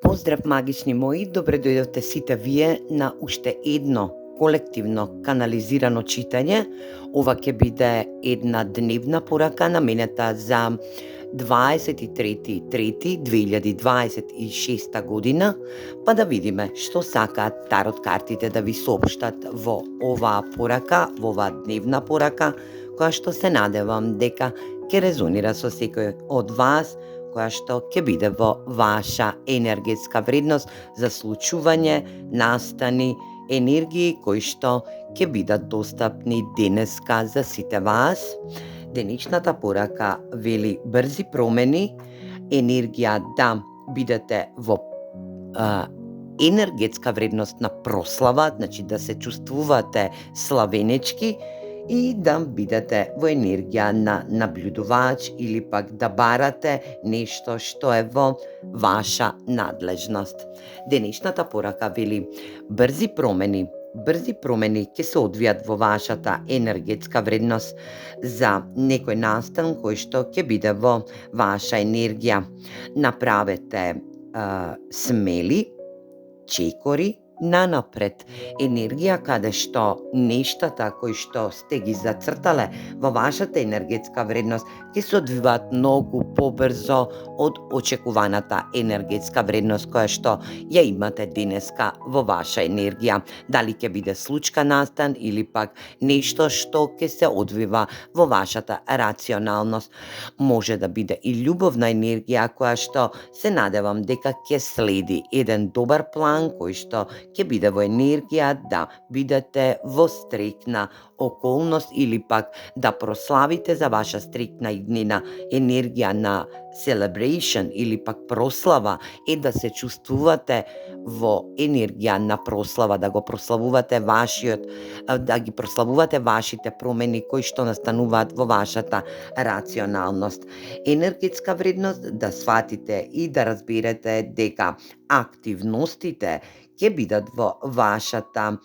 Поздрав, магични мои, добре дојдовте сите вие на уште едно колективно канализирано читање. Ова ќе биде една дневна порака наменета за 23.3.2026 година, па да видиме што сакаат тарот картите да ви соопштат во оваа порака, во оваа дневна порака, која што се надевам дека ќе резонира со секој од вас, која што ќе биде во ваша енергетска вредност за случување, настани, енергии кои што ќе бидат достапни денеска за сите вас. Денешната порака вели брзи промени, енергија да бидете во енергетска вредност на прослава, значи да се чувствувате славенечки и да бидете во енергија на наблюдувач или пак да барате нешто што е во ваша надлежност. Денешната порака вели брзи промени ќе се одвијат во вашата енергетска вредност за некој настан кој што ќе биде во ваша енергија. Направете смели чекори нанапред, енергија каде што нештата кои што сте ги зацртале во вашата енергетска вредност ќе се одвиваат многу побрзо од очекуваната енергетска вредност која што ја имате денеска во ваша енергија. Дали ќе биде случка настан или пак нешто што ќе се одвива во вашата рационалност. Може да биде и љубовна енергија која што се надевам дека ќе следи еден добар план кој што ќе биде во енергија да бидете во стрекна околност или пак да прославите за ваша стрекна иднина. Енергија на celebration или пак прослава е да се чувствувате во енергија на прослава, да го прославувате да ги прославувате вашите промени кои што настануваат во вашата рационалност. Енергетска вредност да сватите и да разберете дека активностите ќе бидат во вашата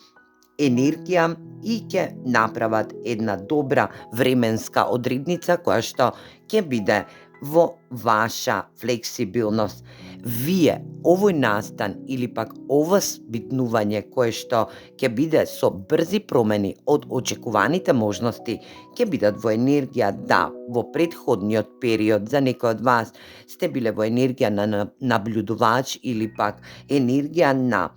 енергија и ќе направат една добра временска одредница која што ќе биде во ваша флексибилност. Вие овој настан или пак ова збитнување кое што ќе биде со брзи промени од очекуваните можности ќе бидат во енергија да во претходниот период за некој од вас сте биле во енергија на наблюдувач или пак енергија на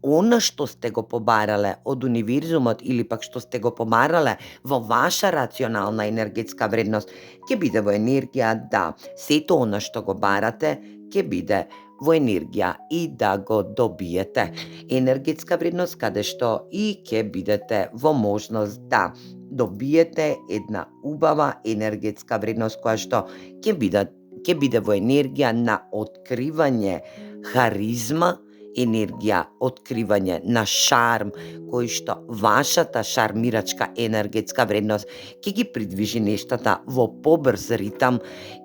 она што сте го побарале од универзумот или пак што сте го побарале во ваша рационална енергетска вредност ќе биде во енергија да сето она што го барате ќе биде во енергија и да го добиете. Енергетска вредност каде што и ќе бидете во можност да добиете една убава енергетска вредност која што ќе биде во енергија на откривање харизма, енергија откривање на шарм, кој што вашата шармирачка енергетска вредност ќе ги придвижи нештата во побрз ритам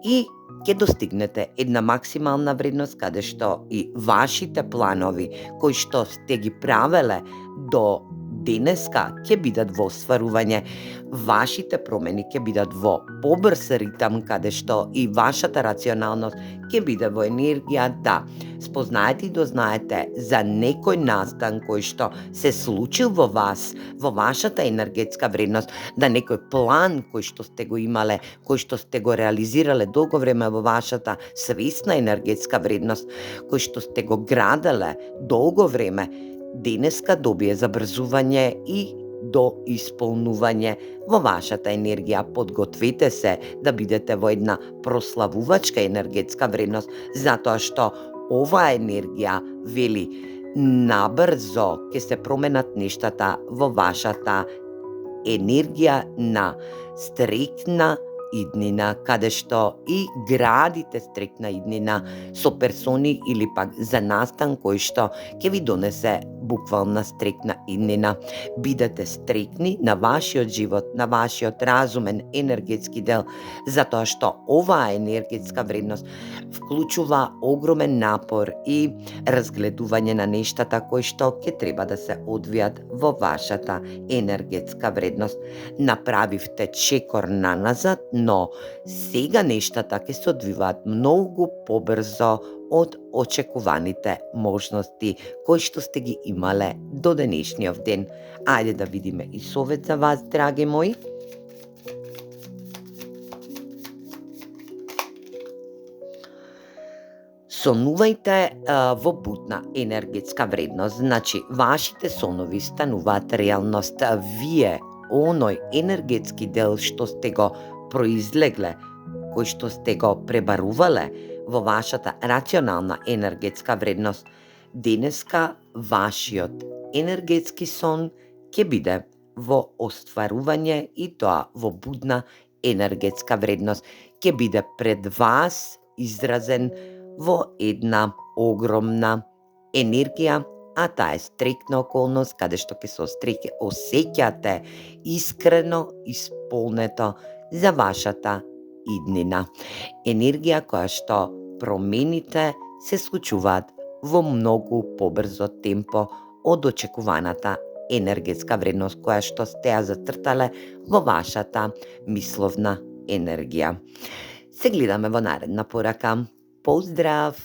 и ќе достигнете една максимална вредност каде што и вашите планови кои што сте ги правеле до денеска ќе бидат во остварување. Вашите промени ќе бидат во побрз ритам каде што и вашата рационалност ќе биде во енергија да спознаете и дознаете за некој настан кој што се случил во вас, во вашата енергетска вредност, да некој план кој што сте го имале, кој што сте го реализирале долго време во вашата свесна енергетска вредност, кој што сте го граделе долго време, денеска добие забрзување и до исполнување во вашата енергија. Подгответе се да бидете во една прославувачка енергетска вредност, затоа што оваа енергија вели набрзо ќе се променат нештата во вашата енергија на стрекна иднина, каде што и градите стрекна иднина со персони или пак за настан кој што ќе ви донесе буквална стрекна иднина. Бидете стрекни на вашиот живот, на вашиот разумен енергетски дел, затоа што оваа енергетска вредност вклучува огромен напор и разгледување на нештата кои што ќе треба да се одвијат во вашата енергетска вредност. Направивте чекор наназад, но сега нештата ќе се одвиваат многу побрзо од очекуваните можности кои што сте ги имале до денешниот ден. Ајде да видиме и совет за вас, драги мои. Сонувајте во будна енергетска вредност, значи вашите сонови стануваат реалност. Вие оној енергетски дел што сте го произлегле, кој што сте го пребарувале во вашата рационална енергетска вредност, денеска вашиот енергетски сон ќе биде во остварување и тоа во будна енергетска вредност. Ќе биде пред вас изразен во една огромна енергија, а таа е стрекна околност, каде што ќе се осеќате искрено исполнето за вашата иднина. Енергија која што промените се случуваат во многу побрзо темпо од очекуваната енергетска вредност која што сте ја зацртале во вашата мисловна енергија. Се гледаме во наредна порака. Поздрав!